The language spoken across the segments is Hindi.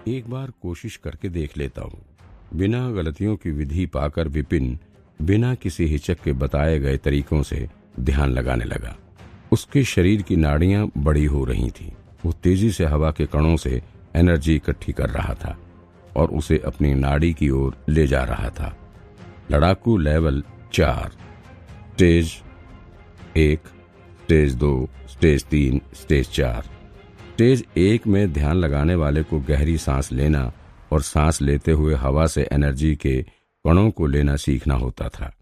एक बार कोशिश करके देख लेता हूँ। बिना गलतियों की विधि पाकर विपिन बिना किसी हिचक के बताए गए तरीकों से ध्यान लगाने लगा। उसके शरीर की नाड़ियां बड़ी हो रही थीं। वो तेजी से हवा के कणों से एनर्जी इकट्ठी कर रहा था और उसे अपनी नाड़ी की ओर ले जा रहा था। लड़ाकू level 4, stage 1, stage 2, stage 3, stage 4। Stage 1 में ध्यान लगाने वाले को गहरी सांस लेना और सांस लेते हुए हवा से एनर्जी के कणों को लेना सीखना होता था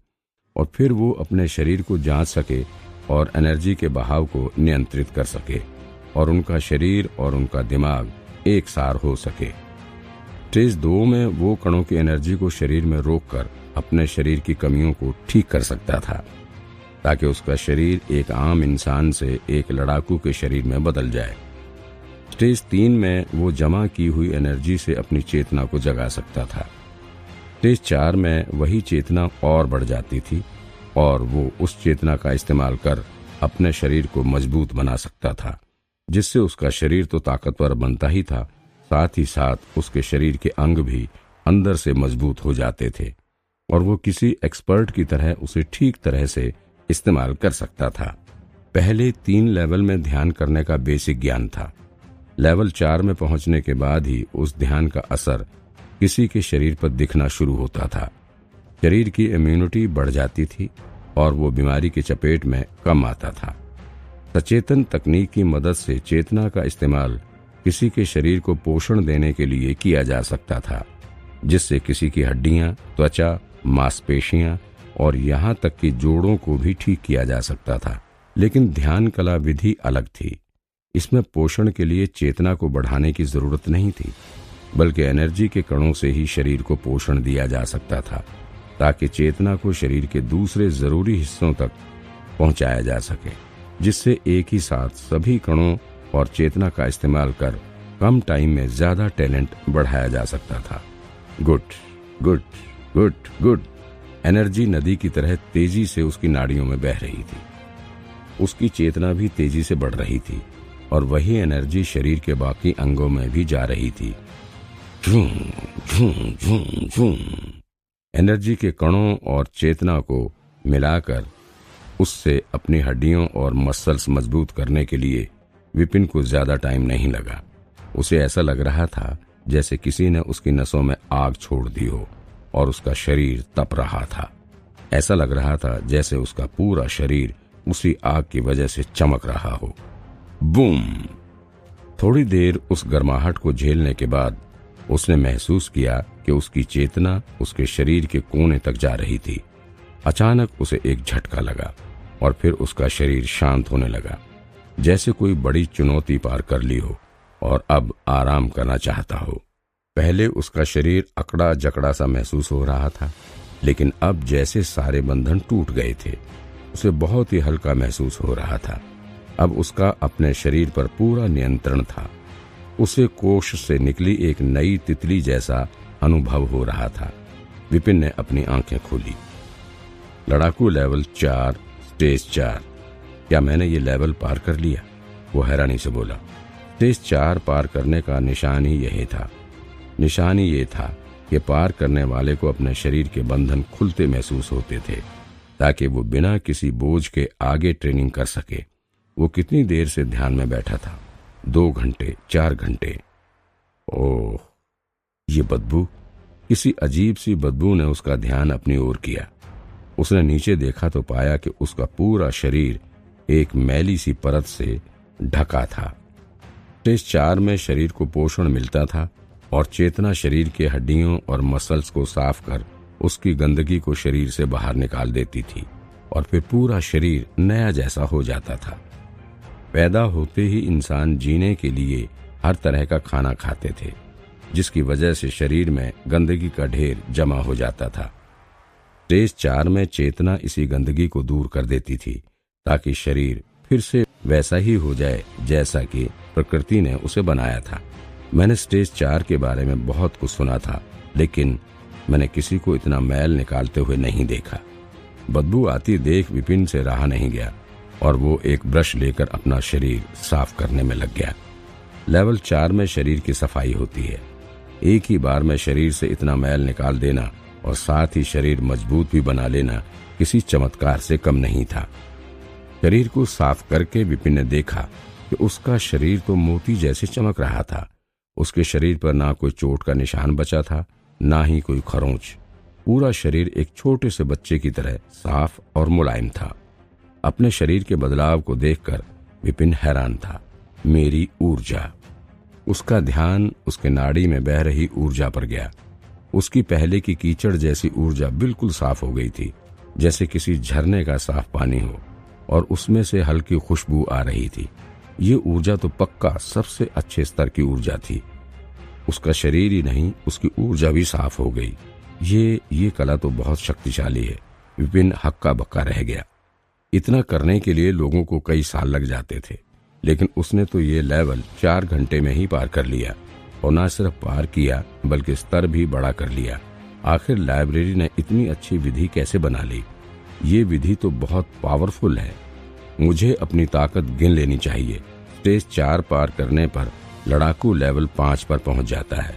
और फिर वो अपने शरीर को जांच सके और एनर्जी के बहाव को नियंत्रित कर सके और उनका शरीर और उनका दिमाग एक सार हो सके। स्टेज 2 में वो कणों की एनर्जी को शरीर में रोककर अपने शरीर की कमियों को ठीक कर सकता था ताकि उसका शरीर एक आम इंसान से एक लड़ाकू के शरीर में बदल जाए। स्टेज 3 में वो जमा की हुई एनर्जी से अपनी चेतना को जगा सकता था। स्टेज 4 में वही चेतना और बढ़ जाती थी और वो उस चेतना का इस्तेमाल कर अपने शरीर को मजबूत बना सकता था, जिससे उसका शरीर तो ताकतवर बनता ही था, साथ ही साथ उसके शरीर के अंग भी अंदर से मजबूत हो जाते थे और वो किसी एक्सपर्ट की तरह उसे ठीक तरह से इस्तेमाल कर सकता था। पहले 3 लेवल में ध्यान करने का बेसिक ज्ञान था। लेवल 4 में पहुंचने के बाद ही उस ध्यान का असर किसी के शरीर पर दिखना शुरू होता था। शरीर की इम्यूनिटी बढ़ जाती थी और वो बीमारी की चपेट में कम आता था। सचेतन तकनीक की मदद से चेतना का इस्तेमाल किसी के शरीर को पोषण देने के लिए किया जा सकता था, जिससे किसी की हड्डियां, त्वचा, मांसपेशियां और यहाँ तक कि जोड़ों को भी ठीक किया जा सकता था। लेकिन ध्यान कला विधि अलग थी। इसमें पोषण के लिए चेतना को बढ़ाने की जरूरत नहीं थी, बल्कि एनर्जी के कणों से ही शरीर को पोषण दिया जा सकता था ताकि चेतना को शरीर के दूसरे जरूरी हिस्सों तक पहुंचाया जा सके, जिससे एक ही साथ सभी कणों और चेतना का इस्तेमाल कर कम टाइम में ज्यादा टैलेंट बढ़ाया जा सकता था। Good good good good. Energy नदी की तरह तेजी से उसकी नाड़ियों में बह रही थी। उसकी चेतना भी तेजी से बढ़ रही थी और वही एनर्जी शरीर के बाकी अंगों में भी जा रही थी। झूम झूम झूम झूम। एनर्जी के कणों और चेतना को मिलाकर उससे अपनी हड्डियों और मसल्स मजबूत करने के लिए विपिन को ज्यादा टाइम नहीं लगा। उसे ऐसा लग रहा था जैसे किसी ने उसकी नसों में आग छोड़ दी हो और उसका शरीर तप रहा था। ऐसा लग रहा था जैसे उसका पूरा शरीर उसी आग की वजह से चमक रहा हो। बूम। थोड़ी देर उस गर्माहट को झेलने के बाद उसने महसूस किया कि उसकी चेतना उसके शरीर के कोने तक जा रही थी। अचानक उसे एक झटका लगा और फिर उसका शरीर शांत होने लगा, जैसे कोई बड़ी चुनौती पार कर ली हो और अब आराम करना चाहता हो। पहले उसका शरीर अकड़ा जकड़ा सा महसूस हो रहा था, लेकिन अब जैसे सारे बंधन टूट गए थे। उसे बहुत ही हल्का महसूस हो रहा था। अब उसका अपने शरीर पर पूरा नियंत्रण था। उसे कोश से निकली एक नई तितली जैसा अनुभव हो रहा था। विपिन ने अपनी आंखें खोली। लड़ाकू लेवल 4, स्टेज 4। क्या मैंने ये लेवल पार कर लिया? वो हैरानी से बोला। स्टेज 4 पार करने का निशान ही यही था। निशान ही ये था कि पार करने वाले को अपने शरीर के बंधन खुलते महसूस होते थे ताकि वो बिना किसी बोझ के आगे ट्रेनिंग कर सके। वो कितनी देर से ध्यान में बैठा था? 2 घंटे, 4 घंटे। ओह, ये बदबू! किसी अजीब सी बदबू ने उसका ध्यान अपनी ओर किया। उसने नीचे देखा तो पाया कि उसका पूरा शरीर एक मैली सी परत से ढका था। स्टेज 4 में शरीर को पोषण मिलता था और चेतना शरीर के हड्डियों और मसल्स को साफ कर उसकी गंदगी को शरीर से बाहर निकाल देती थी और फिर पूरा शरीर नया जैसा हो जाता था। पैदा होते ही इंसान जीने के लिए हर तरह का खाना खाते थे, जिसकी वजह से शरीर में गंदगी का ढेर जमा हो जाता था। स्टेज 4 में चेतना इसी गंदगी को दूर कर देती थी ताकि शरीर फिर से वैसा ही हो जाए जैसा कि प्रकृति ने उसे बनाया था। मैंने स्टेज 4 के बारे में बहुत कुछ सुना था, लेकिन मैंने किसी को इतना मैल निकालते हुए नहीं देखा। बदबू आती देख विपिन से रहा नहीं गया और वो एक ब्रश लेकर अपना शरीर साफ करने में लग गया। लेवल 4 में शरीर की सफाई होती है। एक ही बार में शरीर से इतना मैल निकाल देना और साथ ही शरीर मजबूत भी बना लेना किसी चमत्कार से कम नहीं था। शरीर को साफ करके विपिन ने देखा कि उसका शरीर तो मोती जैसे चमक रहा था। उसके शरीर पर ना कोई चोट का निशान बचा था, ना ही कोई खरोंच। पूरा शरीर एक छोटे से बच्चे की तरह साफ और मुलायम था। अपने शरीर के बदलाव को देखकर विपिन हैरान था। मेरी ऊर्जा। उसका ध्यान उसके नाड़ी में बह रही ऊर्जा पर गया। उसकी पहले की कीचड़ जैसी ऊर्जा बिल्कुल साफ हो गई थी, जैसे किसी झरने का साफ पानी हो, और उसमें से हल्की खुशबू आ रही थी। ये ऊर्जा तो पक्का सबसे अच्छे स्तर की ऊर्जा थी। उसका शरीर ही नहीं, उसकी ऊर्जा भी साफ हो गई। ये कला तो बहुत शक्तिशाली है। विपिन हक्का बक्का रह गया। इतना करने के लिए लोगों को कई साल लग जाते थे, लेकिन उसने तो ये लेवल 4 घंटे में ही पार कर लिया। और न सिर्फ पार किया बल्कि स्तर भी बड़ा कर लिया। आखिर लाइब्रेरी ने इतनी अच्छी विधि कैसे बना ली? ये विधि तो बहुत पावरफुल है। मुझे अपनी ताकत गिन लेनी चाहिए। स्टेज 4 पार करने पर लड़ाकू लेवल 5 पर पहुंच जाता है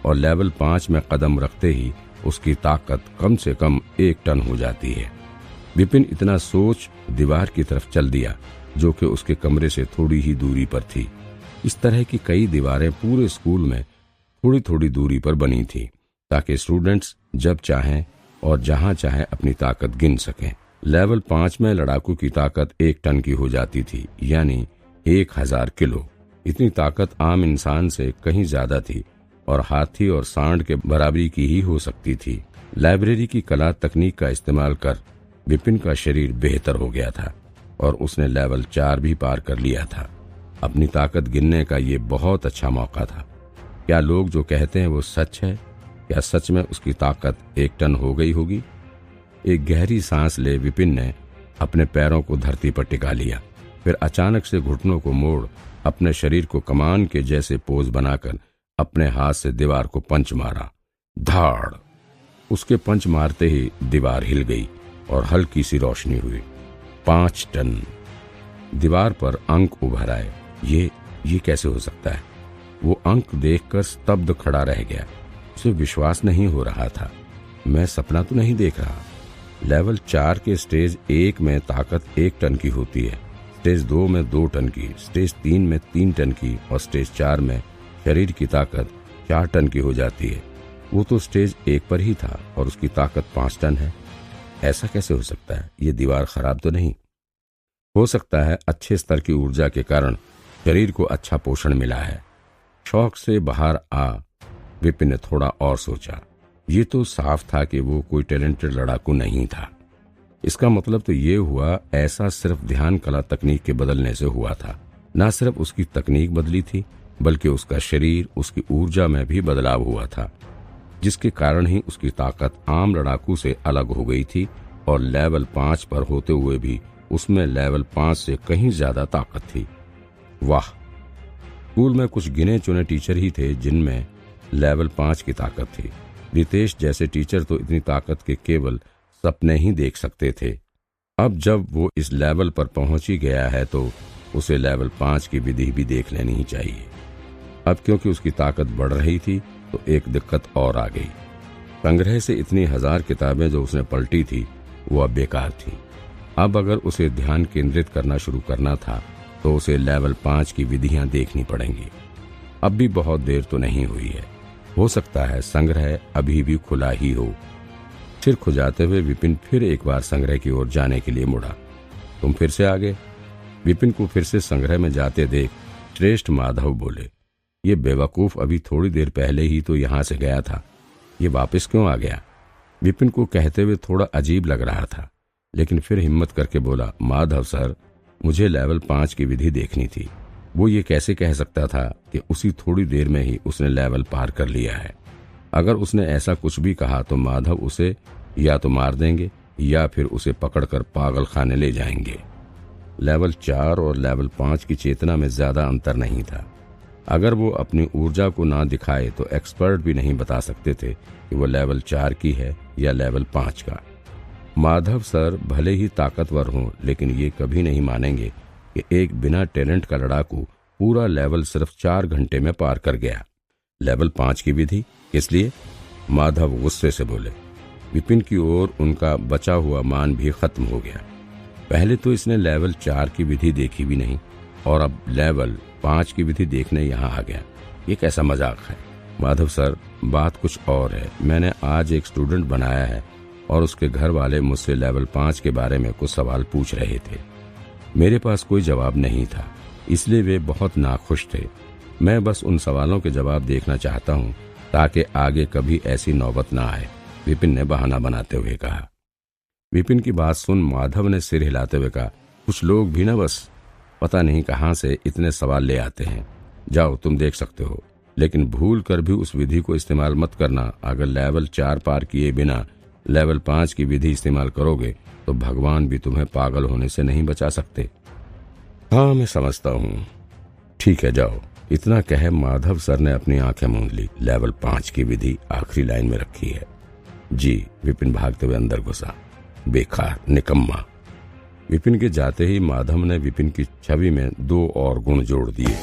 और लेवल 5 में कदम रखते ही उसकी ताकत कम से कम 1 टन हो जाती है। विपिन इतना सोच दीवार की तरफ चल दिया, जो कि उसके कमरे से थोड़ी ही दूरी पर थी। इस तरह की कई दीवारें पूरे स्कूल में थोड़ी थोड़ी दूरी पर बनी थी, ताकि स्टूडेंट्स जब चाहें और जहां चाहें अपनी ताकत गिन सकें। लेवल 5 में लड़ाकू की ताकत 1 टन की हो जाती थी, यानी 1000 किलो। इतनी ताकत आम इंसान से कहीं ज्यादा थी और हाथी और सांड के बराबरी की ही हो सकती थी। लाइब्रेरी की कला तकनीक का इस्तेमाल कर विपिन का शरीर बेहतर हो गया था और उसने लेवल 4 भी पार कर लिया था। अपनी ताकत गिनने का ये बहुत अच्छा मौका था। क्या लोग जो कहते हैं वो सच है? क्या सच में उसकी ताकत 1 टन हो गई होगी? एक गहरी सांस ले विपिन ने अपने पैरों को धरती पर टिका लिया। फिर अचानक से घुटनों को मोड़ अपने शरीर को कमान के जैसे पोज बनाकर अपने हाथ से दीवार को पंच मारा। धाड़! उसके पंच मारते ही दीवार हिल गई और हल्की सी रोशनी हुई। 5 टन। दीवार पर अंक उभर आए। ये कैसे हो सकता है? वो अंक देखकर स्तब्ध खड़ा रह गया। उसे विश्वास नहीं हो रहा था। मैं सपना तो नहीं देख रहा। लेवल 4 के स्टेज 1 में ताकत 1 टन की होती है, स्टेज 2 में 2 टन की, स्टेज 3 में 3 टन की और स्टेज 4 में शरीर की ताकत 4 टन की हो जाती है। वो तो स्टेज 1 पर ही था और उसकी ताकत 5 टन है। ऐसा कैसे हो सकता है? ये दीवार खराब तो नहीं हो सकता है? अच्छे स्तर की ऊर्जा के कारण शरीर को अच्छा पोषण मिला है। शौक से बाहर आ विपिन ने थोड़ा और सोचा। ये तो साफ था कि वो कोई टैलेंटेड लड़ाकू नहीं था। इसका मतलब तो ये हुआ ऐसा सिर्फ ध्यान कला तकनीक के बदलने से हुआ था। न सिर्फ उसकी तकनीक बदली थी बल्कि उसका शरीर, उसकी ऊर्जा में भी बदलाव हुआ था, जिसके कारण ही उसकी ताकत आम लड़ाकू से अलग हो गई थी और लेवल 5 पर होते हुए भी उसमें लेवल 5 से कहीं ज्यादा ताकत थी। वाह! स्कूल में कुछ गिने चुने टीचर ही थे जिनमें लेवल 5 की ताकत थी। रितेश जैसे टीचर तो इतनी ताकत के केवल सपने ही देख सकते थे। अब जब वो इस लेवल पर पहुंच ही गया है तो उसे लेवल 5 की विधि भी देख लेनी ही चाहिए। अब क्योंकि उसकी ताकत बढ़ रही थी तो एक दिक्कत और आ गई। संग्रह से इतनी 1000 किताबें जो उसने पलटी थी वो अब बेकार थी। अब अगर उसे ध्यान केंद्रित करना शुरू करना था तो उसे लेवल 5 की विधियां देखनी पड़ेंगी। अब भी बहुत देर तो नहीं हुई है। हो सकता है संग्रह अभी भी खुला ही हो। सिर खुजाते हुए विपिन फिर एक बार संग्रह की ओर जाने के लिए मुड़ा। तुम फिर से आ गए? विपिन को फिर से संग्रह में जाते देख श्रेष्ठ माधव बोले। ये बेवकूफ अभी थोड़ी देर पहले ही तो यहाँ से गया था, ये वापस क्यों आ गया? विपिन को कहते हुए थोड़ा अजीब लग रहा था, लेकिन फिर हिम्मत करके बोला, माधव सर, मुझे लेवल 5 की विधि देखनी थी। वो ये कैसे कह सकता था कि उसी थोड़ी देर में ही उसने लेवल पार कर लिया है? अगर उसने ऐसा कुछ भी कहा तो माधव उसे या तो मार देंगे या फिर उसे पकड़कर पागल खाने ले जाएंगे। लेवल 4 और लेवल 5 की चेतना में ज्यादा अंतर नहीं था। अगर वो अपनी ऊर्जा को ना दिखाए तो एक्सपर्ट भी नहीं बता सकते थे कि वो लेवल 4 की है या लेवल 5 का। माधव सर भले ही ताकतवर हों, लेकिन ये कभी नहीं मानेंगे कि एक बिना टैलेंट का लड़ाकू पूरा लेवल सिर्फ 4 घंटे में पार कर गया। लेवल 5 की विधि किस लिए? माधव गुस्से से बोले। विपिन की ओर उनका बचा हुआ मान भी खत्म हो गया। पहले तो इसने लेवल 4 की विधि देखी भी नहीं और अब लेवल 5 की विधि देखने यहाँ आ गया। ये कैसा मजाक है? माधव सर, बात कुछ और है। मैंने आज एक स्टूडेंट बनाया है और उसके घर वाले मुझसे लेवल 5 के बारे में कुछ सवाल पूछ रहे थे। मेरे पास कोई जवाब नहीं था, इसलिए वे बहुत नाखुश थे। मैं बस उन सवालों के जवाब देखना चाहता हूँ ताकि आगे कभी ऐसी नौबत ना आए, विपिन ने बहाना बनाते हुए कहा। विपिन की बात सुन माधव ने सिर हिलाते हुए कहा, कुछ लोग भी ना बस पता नहीं कहाँ से इतने सवाल ले आते हैं। जाओ, तुम देख सकते हो, लेकिन भूल कर भी उस विधि को इस्तेमाल मत करना। अगर लेवल 4 पार किए बिना लेवल 5 की विधि इस्तेमाल करोगे तो भगवान भी तुम्हें पागल होने से नहीं बचा सकते। हाँ, मैं समझता हूँ। ठीक है, जाओ। इतना कह माधव सर ने अपनी आंखें मूंद ली। लेवल 5 की विधि आखिरी लाइन में रखी है। जी, विपिन भागते हुए अंदर घुसा। बेकार, निकम्मा। विपिन के जाते ही माधव ने विपिन की छवि में 2 और गुण जोड़ दिए।